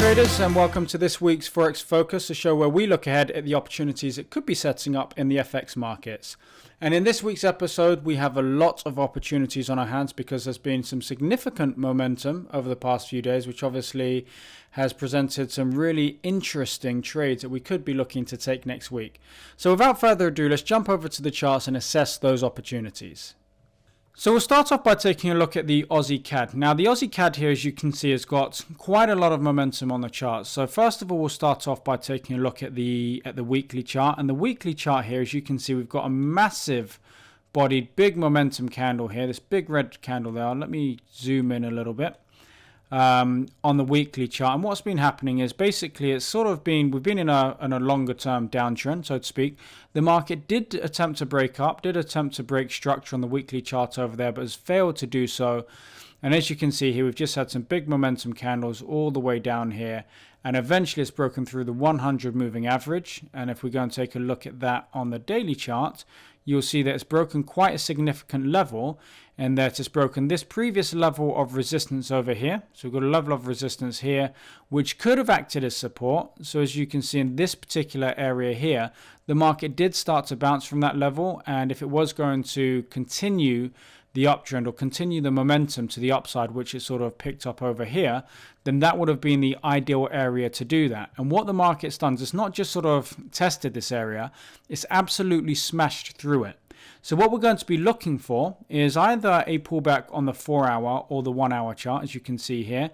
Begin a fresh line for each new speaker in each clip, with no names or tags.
traders, and welcome to this week's Forex Focus, a show where we look ahead at the opportunities that could be setting up in the FX markets. And in this week's episode, we have a lot of opportunities on our hands because there's been some significant momentum over the past few days, which obviously has presented some really interesting trades that we could be looking to take next week. So without further ado, let's jump over to the charts and assess those opportunities. So we'll start off by taking a look at the Aussie CAD. Now the Aussie CAD here, as you can see, has got quite a lot of momentum on the chart. So first of all, we'll start off by taking a look at the weekly chart. And the weekly chart here, as you can see, we've got a massive bodied, big momentum candle here. This big red candle there. Let me zoom in a little bit on the weekly chart. And what's been happening is basically it's sort of been, we've been in a longer term downtrend, so to speak. The market did attempt to break up, did attempt to break structure on the weekly chart over there, but has failed to do so. And as you can see here, we've just had some big momentum candles all the way down here. And eventually it's broken through the 100 moving average. And if we go and take a look at that on the daily chart, you'll see that it's broken quite a significant level, and that it's broken this previous level of resistance over here. So we've got a level of resistance here, which could have acted as support. So as you can see in this particular area here, the market did start to bounce from that level. And if it was going to continue the uptrend or continue the momentum to the upside, which it sort of picked up over here, then that would have been the ideal area to do that. And what the market's done is it's not just sort of tested this area, it's absolutely smashed through it. So what we're going to be looking for is either a pullback on the 4-hour or the 1-hour chart, as you can see here.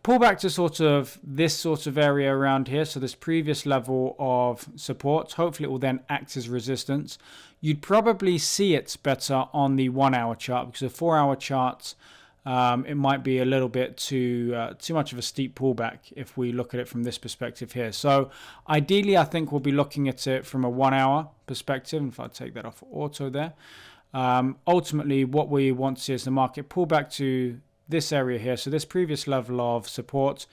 Pullback to sort of this sort of area around here, so this previous level of support. Hopefully it will then act as resistance. You'd probably see it better on the 1-hour chart, because the 4-hour chart, it might be a little bit too much of a steep pullback if we look at it from this perspective here. So ideally, I think we'll be looking at it from a 1-hour perspective. If I take that off auto there, ultimately what we want to see is the market pull back to this area here, so this previous level of support.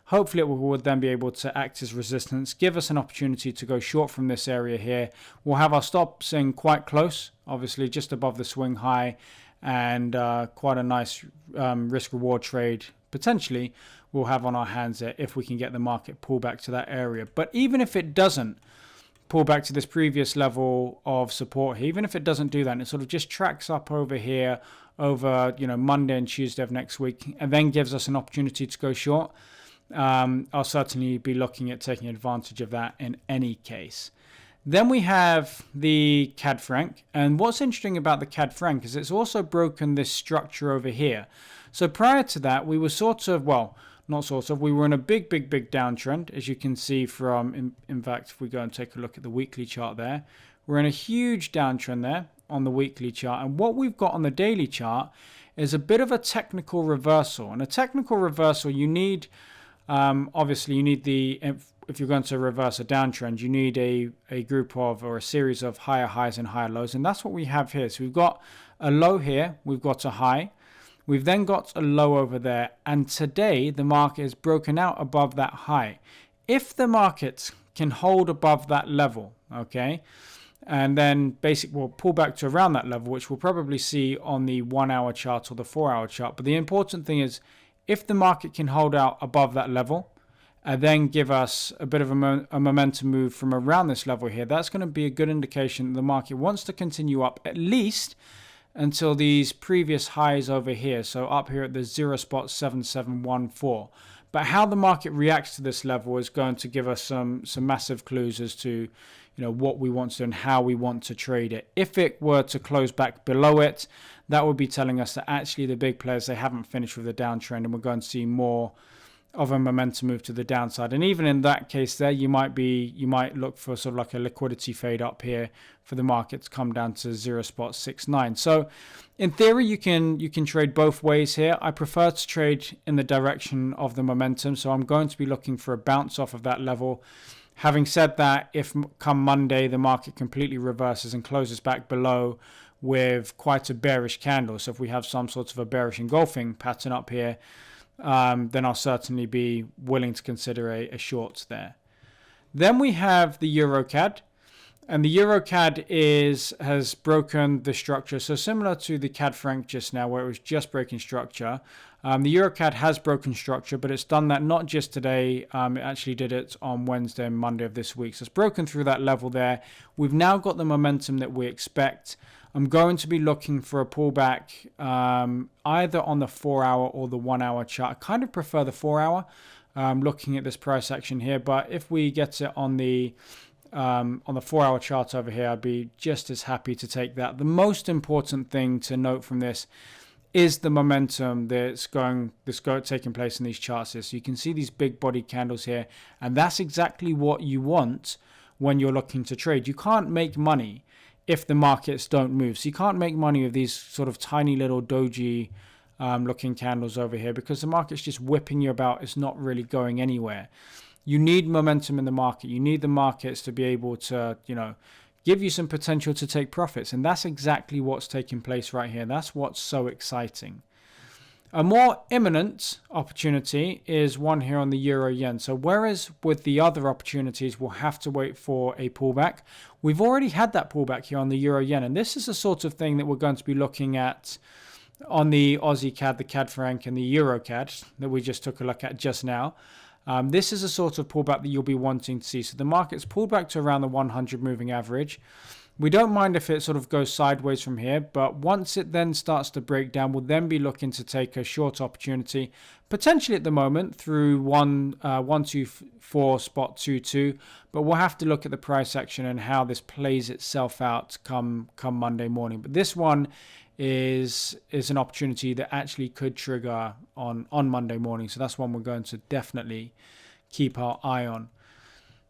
Hopefully it would then be able to act as resistance, give us an opportunity to go short from this area here. We'll have our stops in quite close, obviously just above the swing high, and quite a nice risk reward trade potentially we'll have on our hands there if we can get the market pull back to that area. But even if it doesn't pull back to this previous level of support here, even if it doesn't do that and it sort of just tracks up over here over Monday and Tuesday of next week, and then gives us an opportunity to go short, I'll certainly be looking at taking advantage of that in any case. Then we have the CAD franc, and what's interesting about the CAD franc is it's also broken this structure over here. So prior to that, we were we were in a big downtrend, as you can see from, in fact, if we go and take a look at the weekly chart there, we're in a huge downtrend there on the weekly chart. And what we've got on the daily chart is a bit of a technical reversal. And a technical reversal, you need, obviously you need if you're going to reverse a downtrend, you need a group of, or a series of higher highs and higher lows. And that's what we have here. So we've got a low here, we've got a high, we've then got a low over there. And today the market is broken out above that high. If the market can hold above that level, okay, and then basically we'll pull back to around that level, which we'll probably see on the 1-hour chart or the 4-hour chart. But the important thing is, if the market can hold out above that level and then give us a bit of a momentum move from around this level here, that's going to be a good indication that the market wants to continue up at least until these previous highs over here. So up here at the 0.7714. But how the market reacts to this level is going to give us some massive clues as to what we want to do and how we want to trade it. If it were to close back below it, that would be telling us that actually the big players, they haven't finished with the downtrend, and we're going to see more of a momentum move to the downside. And even in that case there, you might look for sort of like a liquidity fade up here for the market to come down to 0.69. So in theory, you can trade both ways here. I prefer to trade in the direction of the momentum, so I'm going to be looking for a bounce off of that level. Having said that, if come Monday the market completely reverses and closes back below with quite a bearish candle, so if we have some sort of a bearish engulfing pattern up here, then I'll certainly be willing to consider a short there. Then we have the EURCAD. And the EURCAD has broken the structure. So similar to the CAD franc just now, where it was just breaking structure, the EURCAD has broken structure, but it's done that not just today. It actually did it on Wednesday and Monday of this week. So it's broken through that level there. We've now got the momentum that we expect. I'm going to be looking for a pullback either on the 4-hour or the 1-hour chart. I kind of prefer the 4-hour looking at this price action here, but if we get it on the 4-hour chart over here, I'd be just as happy to take that. The most important thing to note from this is the momentum that's taking place in these charts here. So you can see these big body candles here, and that's exactly what you want when you're looking to trade. You can't make money if the markets don't move. So you can't make money with these sort of tiny little doji looking candles over here, because the market's just whipping you about. It's not really going anywhere. You need momentum in the market. You need the markets to be able to, give you some potential to take profits. And that's exactly what's taking place right here. That's what's so exciting. A more imminent opportunity is one here on the euro yen. So whereas with the other opportunities, we'll have to wait for a pullback, we've already had that pullback here on the euro yen. And this is the sort of thing that we're going to be looking at on the Aussie CAD, the CAD franc, and the EURCAD that we just took a look at just now. This is a sort of pullback that you'll be wanting to see. So the market's pulled back to around the 100 moving average. We don't mind if it sort of goes sideways from here, but once it then starts to break down, we'll then be looking to take a short opportunity, potentially at the moment through 124 spot 22, but we'll have to look at the price action and how this plays itself out come Monday morning. But this one is an opportunity that actually could trigger on Monday morning. So that's one we're going to definitely keep our eye on.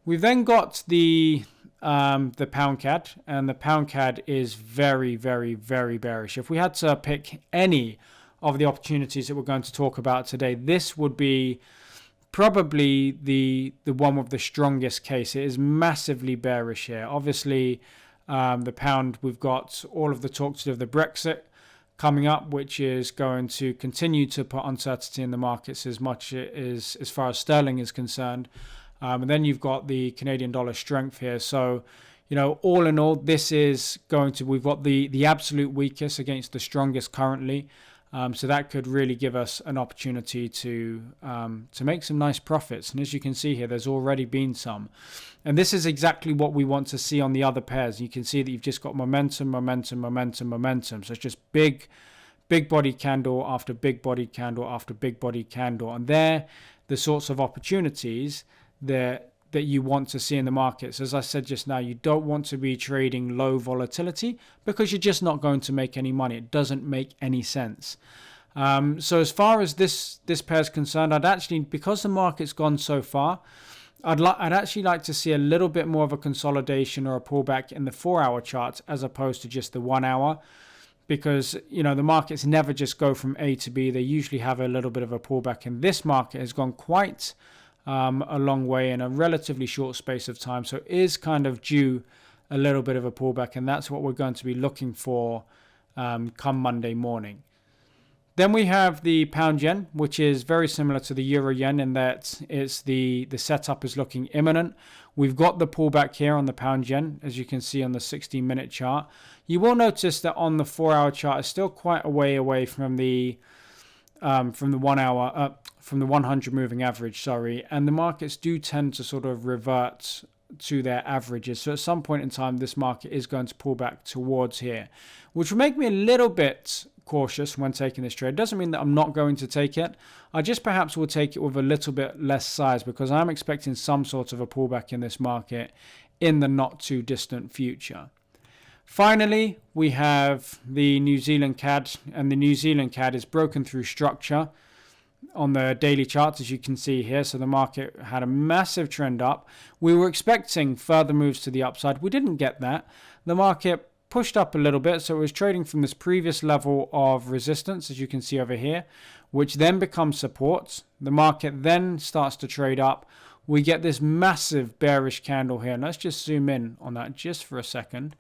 We've then got the pound CAD, and the pound CAD is very, very, very bearish. If we had to pick any of the opportunities that we're going to talk about today, this would be probably the one with the strongest case. It is massively bearish here. Obviously, the pound, we've got all of the talks of the Brexit coming up, which is going to continue to put uncertainty in the markets as much as far as sterling is concerned. And then you've got the Canadian dollar strength here. So, all in all, this is going to, we've got the absolute weakest against the strongest currently. So that could really give us an opportunity to make some nice profits. And as you can see here, there's already been some. And this is exactly what we want to see on the other pairs. You can see that you've just got momentum, momentum, momentum, momentum. So it's just big body candle after big body candle after big body candle. And they're the sorts of opportunities that you want to see in the markets. As I said just now, you don't want to be trading low volatility because you're just not going to make any money. It doesn't make any sense. So as far as this pair is concerned, I'd actually, because the market's gone so far, I'd actually like to see a little bit more of a consolidation or a pullback in the 4-hour chart as opposed to just the 1 hour. Because, the markets never just go from A to B. They usually have a little bit of a pullback. And this market has gone quite a long way in a relatively short space of time. So it is kind of due a little bit of a pullback. And that's what we're going to be looking for come Monday morning. Then we have the pound yen, which is very similar to the euro yen in that it's the setup is looking imminent. We've got the pullback here on the pound yen, as you can see on the 16-minute chart. You will notice that on the 4-hour chart, it's still quite a way away from the 1 hour, from the 100 moving average, and the markets do tend to sort of revert to their averages. So at some point in time, this market is going to pull back towards here, which will make me a little bit cautious when taking this trade. Doesn't mean that I'm not going to take it. I just perhaps will take it with a little bit less size because I'm expecting some sort of a pullback in this market in the not too distant future. Finally, we have the New Zealand CAD, and the New Zealand CAD is broken through structure on the daily charts, as you can see here. So the market had a massive trend up. We were expecting further moves to the upside. We didn't get that. The market pushed up a little bit, so it was trading from this previous level of resistance, as you can see over here, which then becomes support. The market then starts to trade up. We get this massive bearish candle here, and let's just zoom in on that just for a second.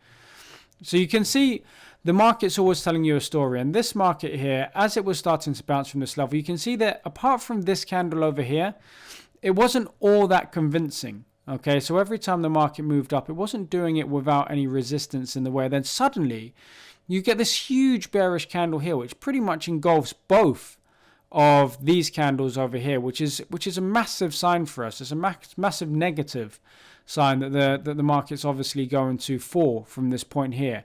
So you can see the market's always telling you a story, and this market here, as it was starting to bounce from this level, you can see that apart from this candle over here, it wasn't all that convincing. Okay, so every time the market moved up, it wasn't doing it without any resistance in the way. Then suddenly you get this huge bearish candle here, which pretty much engulfs both of these candles over here, which is a massive sign for us. It's a massive negative sign that the market's obviously going to fall from this point here.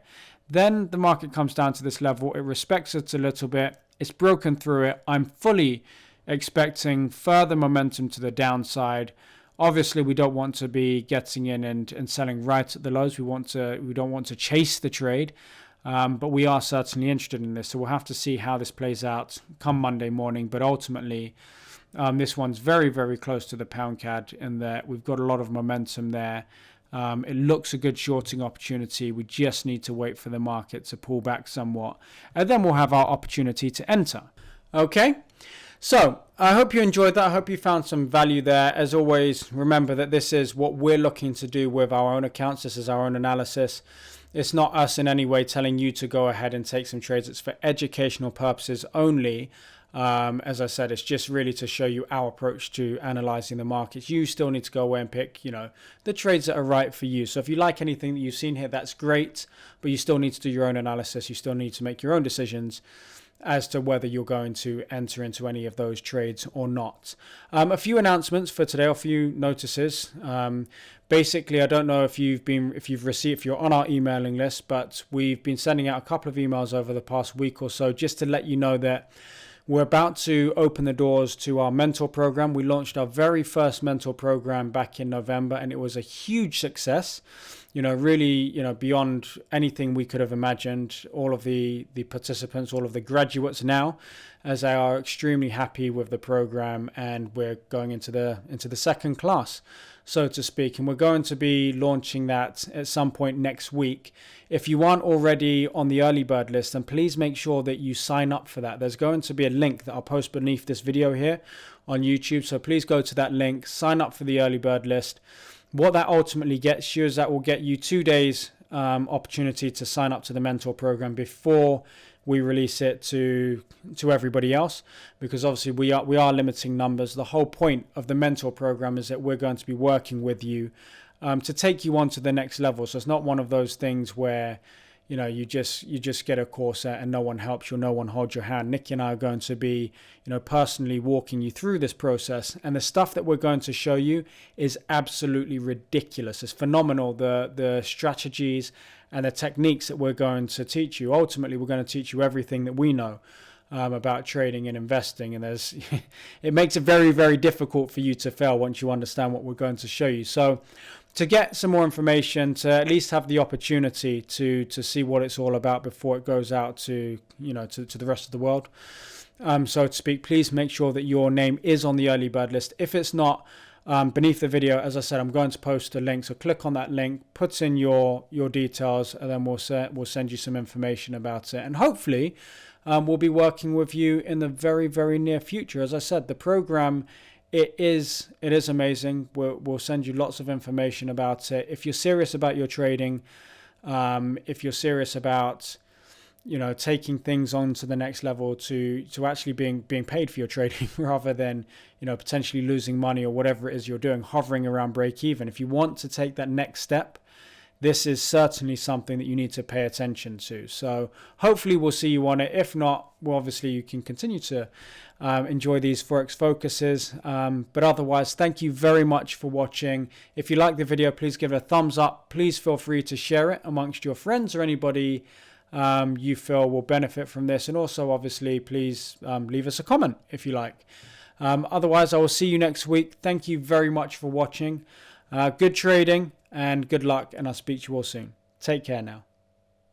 Then the market comes down to this level. It respects it a little bit. It's broken through it. I'm fully expecting further momentum to the downside. Obviously, we don't want to be getting in and selling right at the lows. We don't want to chase the trade. But we are certainly interested in this. So we'll have to see how this plays out come Monday morning. But ultimately, this one's very, very close to the pound CAD in that we've got a lot of momentum there. It looks a good shorting opportunity. We just need to wait for the market to pull back somewhat. And then we'll have our opportunity to enter. Okay? So I hope you enjoyed that. I hope you found some value there. As always, remember that this is what we're looking to do with our own accounts. This is our own analysis. It's not us in any way telling you to go ahead and take some trades. It's for educational purposes only. As I said, it's just really to show you our approach to analyzing the markets. You still need to go away and pick, the trades that are right for you. So if you like anything that you've seen here, that's great. But you still need to do your own analysis. You still need to make your own decisions as to whether you're going to enter into any of those trades or not. A few announcements for today, a few notices. Basically, I don't know if you're on our emailing list, but we've been sending out a couple of emails over the past week or so just to let you know that we're about to open the doors to our mentor program. We launched our very first mentor program back in November, and it was a huge success. Really, beyond anything we could have imagined. All of the participants, all of the graduates now, as they are extremely happy with the program, and we're going into the second class, so to speak, and we're going to be launching that at some point next week. If you aren't already on the early bird list, then please make sure that you sign up for that. There's going to be a link that I'll post beneath this video here on YouTube, so please go to that link, sign up for the early bird list. What that ultimately gets you is that will get you 2 days opportunity to sign up to the mentor program before we release it to everybody else, because obviously we are limiting numbers. The whole point of the mentor program is that we're going to be working with you to take you on to the next level. So it's not one of those things where you just get a course and no one helps you, no one holds your hand. Nikki and I are going to be personally walking you through this process, and the stuff that we're going to show you is absolutely ridiculous. It's phenomenal, the strategies and the techniques that we're going to teach you. Ultimately, we're going to teach you everything that we know about trading and investing, and it makes it very, very difficult for you to fail once you understand what we're going to show you. So to get some more information, to at least have the opportunity to see what it's all about before it goes out to to the rest of the world, so to speak, please make sure that your name is on the early bird list. If it's not, beneath the video, as I said, I'm going to post a link, so click on that link, put in your details, and then we'll send you some information about it, and hopefully we'll be working with you in the very, very near future. As I said, the program, it is amazing. We'll send you lots of information about it. If you're serious about your trading, if you're serious about taking things on to the next level, to actually being paid for your trading rather than potentially losing money or whatever it is you're doing, hovering around break even. If you want to take that next step, this is certainly something that you need to pay attention to. So hopefully we'll see you on it. If not, well, obviously you can continue to enjoy these Forex focuses. But otherwise, thank you very much for watching. If you like the video, please give it a thumbs up. Please feel free to share it amongst your friends or anybody you feel will benefit from this. And also, obviously, please leave us a comment if you like. Otherwise, I will see you next week. Thank you very much for watching. Good trading and good luck, and I'll speak to you all soon. Take care now.